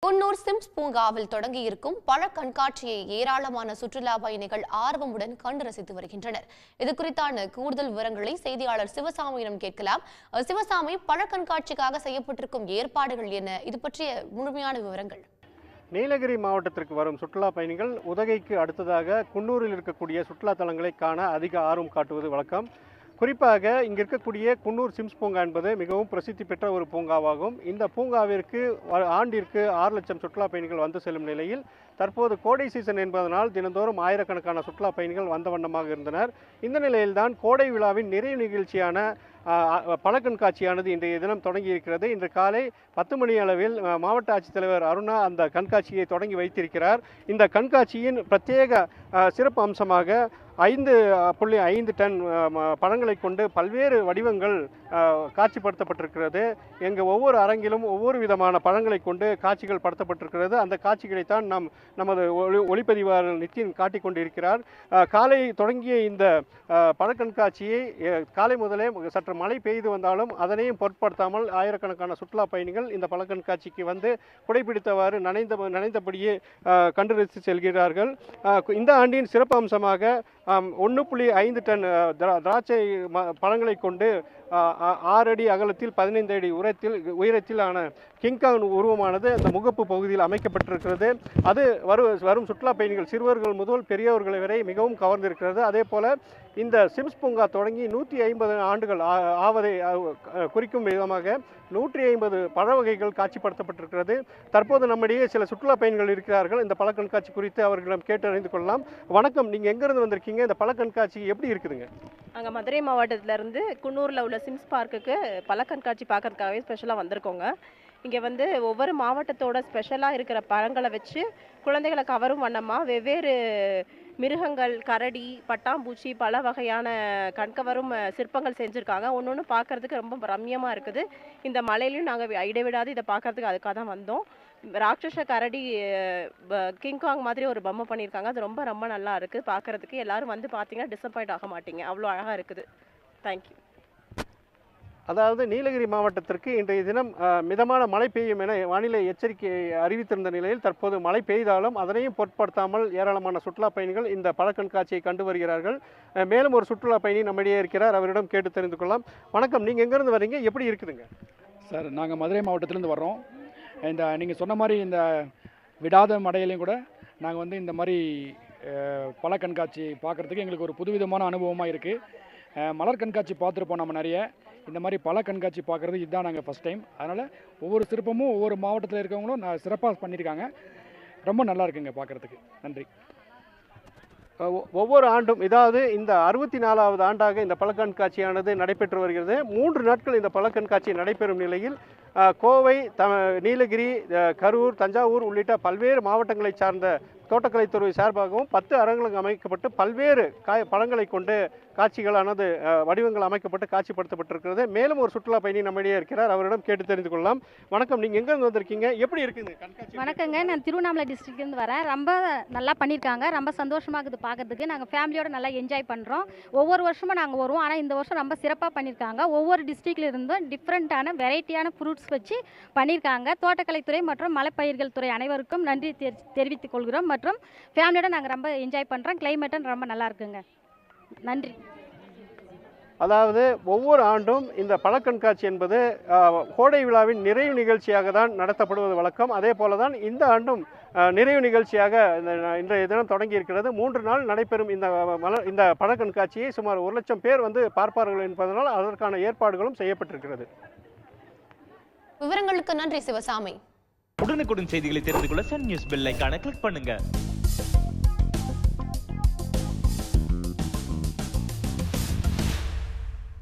Coonoor Sims பூங்காவில் தொடங்கியிருக்கும் பழ கண்காட்சியை ஏராளமான சுற்றுலா பயணிகள் ஆர்வமுடன் கண்டு ரசித்து வருகின்றனர். இது குறித்தான கூடுதல் விவரங்களை செய்தியாளர் சிவசாமியிடம் கேட்கலாம். சிவசாமி, பழ கண்காட்சிக்காக செய்யப்பட்டிருக்கும் ஏற்பாடுகள் என்ன? இது பற்றிய முழுமையான விவரங்கள். நீலகிரி மாவட்டத்திற்கு வரும் சுற்றுலா பயணிகள் உதகைக்கு அடுத்ததாக குன்னூரில் இருக்கக்கூடிய சுற்றுலா தலங்களை காண அதிக ஆர்வம் காட்டுவது வழக்கம். குறிப்பாக இங்கு இருக்கக்கூடிய குன்னூர் சிம்ஸ் பூங்கா என்பது மிகவும் பிரசித்தி பெற்ற ஒரு பூங்காவாகும். இந்த பூங்காவிற்கு ஆண்டிற்கு 6 லட்சம் சுற்றுலா பயணிகள் வந்து செல்லும் நிலையில் தற்போது கோடை சீசன் என்பதனால் தினந்தோறும் ஆயிரக்கணக்கான சுற்றுலா பயணிகள் வந்த வண்ணமாக இருந்தனர். இந்த நிலையில்தான் கோடை விழாவின் நிறைவு நிகழ்ச்சியான பழ கண்காட்சியானது இன்றைய தினம் தொடங்கி இருக்கிறது. இன்று காலை 10 மணி அளவில் மாவட்ட ஆட்சித்தலைவர் அருணா அந்த கண்காட்சியை தொடங்கி வைத்திருக்கிறார். இந்த கண்காட்சியின் பிரத்யேக சிறப்பு அம்சமாக 5.5 டன் பழங்களை கொண்டு பல்வேறு வடிவங்கள் காட்சிப்படுத்தப்பட்டிருக்கிறது. எங்கள் ஒவ்வொரு அரங்கிலும் ஒவ்வொரு விதமான பழங்களை கொண்டு காட்சிகள் படுத்தப்பட்டிருக்கிறது. அந்த காட்சிகளைத்தான் நமது ஒளிப்பதிவாளர் நித்தின் காட்டிக் கொண்டிருக்கிறார். காலை தொடங்கிய இந்த பழ கண்காட்சியை காலை முதலே சற்று மழை பெய்து வந்தாலும் அதனையும் பொருட்படுத்தாமல் ஆயிரக்கணக்கான சுற்றுலா பயணிகள் இந்த பழ கண்காட்சிக்கு வந்து குடைபிடித்தவாறு நனைந்தபடியே கண்டு ரசித்து செல்கிறார்கள். இந்த ஆண்டின் சிறப்பு அம்சமாக 1.5 டன் திராட்சை பழங்களை கொண்டு 6 அடி அகலத்தில் 15 அடி உயரத்திலான கிங்காங் உருவமானது அந்த முகப்பு பகுதியில் அமைக்கப்பட்டிருக்கிறது. அது வரும் சுற்றுலா பயணிகள் சிறுவர்கள் முதல் பெரியவர்களை வரை மிகவும் கவர்ந்திருக்கிறது. அதே போல இந்த சிம்ஸ் பூங்கா தொடங்கி 150 ஆண்டுகள் ஆவதை குறிக்கும் விதமாக 150 பழ வகைகள் காட்சிப்படுத்தப்பட்டிருக்கிறது. தற்போது நம்மிடையே சில சுற்றுலா பயணிகள் இருக்கிறார்கள். இந்த பழ கண்காட்சி குறித்து அவர்களிடம் கேட்டு அறிந்து கொள்ளலாம். வணக்கம், நீங்க எங்கிருந்து வந்திருக்கீங்க? இந்த பழ கண்காட்சி எப்படி இருக்குதுங்க? நாங்கள் மதுரை மாவட்டத்திலேருந்து குன்னூரில் உள்ள சிம்ஸ் பார்க்குக்கு பழ கண்காட்சி பார்க்கறதுக்காகவே ஸ்பெஷலாக வந்திருக்கோங்க. இங்கே வந்து ஒவ்வொரு மாவட்டத்தோட ஸ்பெஷலாக இருக்கிற பழங்களை வச்சு குழந்தைகளை கவரும் வண்ணமாக வெவ்வேறு மிருகங்கள், கரடி, பட்டாம்பூச்சி, பல வகையான கண்கவரும் சிற்பங்கள் செஞ்சுருக்காங்க. ஒன்று பார்க்கறதுக்கு ரொம்ப ரம்யமாக இருக்குது. இந்த மலையிலையும் நாங்கள் இடைவிடாது இதை பார்க்கறதுக்கு அதுக்காக தான் வந்தோம். ராட்சச கரடி கிங்காங் மாதிரி ஒரு பொம்மை பண்ணியிருக்காங்க. அது ரொம்ப ரொம்ப நல்லா இருக்குது பார்க்கறதுக்கு. எல்லாரும் வந்து பார்த்தீங்கன்னா டிசப்பாயிண்ட் ஆக மாட்டீங்க, அவ்வளோ அழகாக இருக்குது. தேங்க்யூ. அதாவது நீலகிரி மாவட்டத்திற்கு இன்றைய தினம் மிதமான மழை பெய்யும் என வானிலை எச்சரிக்கை அறிவித்திருந்த நிலையில் தற்போது மழை பெய்தாலும் அதனையும் பொருட்படுத்தாமல் ஏராளமான சுற்றுலா பயணிகள் இந்த பழ கண்காட்சியை கண்டு வருகிறார்கள். மேலும் ஒரு சுற்றுலா பயணி நம்மிடையே இருக்கிறார், அவரிடம் கேட்டு தெரிந்து கொள்ளலாம். வணக்கம், நீங்கள் எங்கேருந்து வரீங்க? எப்படி இருக்குதுங்க? சார், நாங்கள் மதுரை மாவட்டத்திலேருந்து வர்றோம். இந்த நீங்கள் சொன்ன மாதிரி இந்த விடாத மடையிலையும் கூட நாங்கள் வந்து இந்த மாதிரி பழ கண்காட்சி பார்க்குறதுக்கு எங்களுக்கு ஒரு புதுவிதமான அனுபவமாக இருக்குது. மலர் கண்காட்சி பார்த்துருப்போம் நம்ம நிறைய. இந்த மாதிரி பல கண்காட்சி பார்க்குறது இதுதான் நாங்கள் ஃபஸ்ட் டைம். அதனால் ஒவ்வொரு சிறப்பமும் ஒவ்வொரு மாவட்டத்தில் இருக்கவங்களும் சிறப்பாக பண்ணியிருக்காங்க. ரொம்ப நல்லா இருக்குங்க பார்க்குறதுக்கு. நன்றி. ஒவ்வொரு ஆண்டும், இதாவது இந்த 64வது ஆண்டாக இந்த பழ கண்காட்சியானது நடைபெற்று வருகிறது. 3 நாட்கள் இந்த பழ கண்காட்சி நடைபெறும் நிலையில் கோவை, நீலகிரி, கரூர், தஞ்சாவூர் உள்ளிட்ட பல்வேறு மாவட்டங்களை சார்ந்த தோட்டக்கலைத்துறை சார்பாகவும் 10 அரங்குகள் அமைக்கப்பட்டு பல்வேறு பழங்களை கொண்டு காட்சிகளானது வடிவங்கள் அமைக்கப்பட்டு காட்சிப்படுத்தப்பட்டிருக்கிறது. மேலும் ஒரு சுற்றுலா பயணி நம்மிடையே இருக்கிறார், அவரிடம் கேட்டு தெரிந்து கொள்ளலாம். வணக்கம், நீங்கள் எங்கேருந்து வந்திருக்கீங்க? எப்படி இருக்குங்க கண்காட்சி? வணக்கங்க, நான் திருவண்ணாமலை டிஸ்ட்ரிக்ட்லேருந்து வரேன். ரொம்ப நல்லா பண்ணியிருக்காங்க, ரொம்ப சந்தோஷமாக இருக்குது பார்க்கறதுக்கு. நாங்கள் ஃபேமிலியோட நல்லா என்ஜாய் பண்ணுறோம். ஒவ்வொரு வருஷமும் நாங்கள் வருவோம், ஆனால் இந்த வருஷம் ரொம்ப சிறப்பாக பண்ணியிருக்காங்க. ஒவ்வொரு டிஸ்ட்ரிக்ட்ல இருந்தும் டிஃப்ரெண்ட்டான வெரைட்டியான ஃப்ரூட்ஸ் வச்சு பண்ணியிருக்காங்க. தோட்டக்கலைத்துறை மற்றும் மலைப்பயிர்கள் துறை அனைவருக்கும் நன்றி தெரிவித்துக் கொள்கிறோம். மற்றும் ஃபேமிலியோட நாங்கள் ரொம்ப என்ஜாய் பண்ணுறோம். கிளைமேட்டும் ரொம்ப நல்லா இருக்குங்க. நன்றி. அதாவது ஒவ்வொரு ஆண்டும் இந்த பழ கண்காட்சி என்பது கோடை விழாவின் நிறைவு நிகழ்ச்சியாக தான் நடத்தப்படுவது வழக்கம். அதே போல தான் இந்த ஆண்டும் நிறைவு நிகழ்ச்சியாக இன்றைய தினம் தொடங்கி இருக்கிறது. 3 நாள் நடைபெறும் இந்த பழ கண்காட்சியை சுமார் 1 லட்சம் பேர் வந்து பார்ப்பார்கள் என்பதனால் அதற்கான ஏற்பாடுகளும் செய்யப்பட்டிருக்கிறது. விவரங்களுக்கு நன்றி சிவசாமி. உடனுக்குடன் செய்திகளை தெரிந்து கொள்ள சன் நியூஸ் பெல் ஐகானை கிளிக் பண்ணுங்க.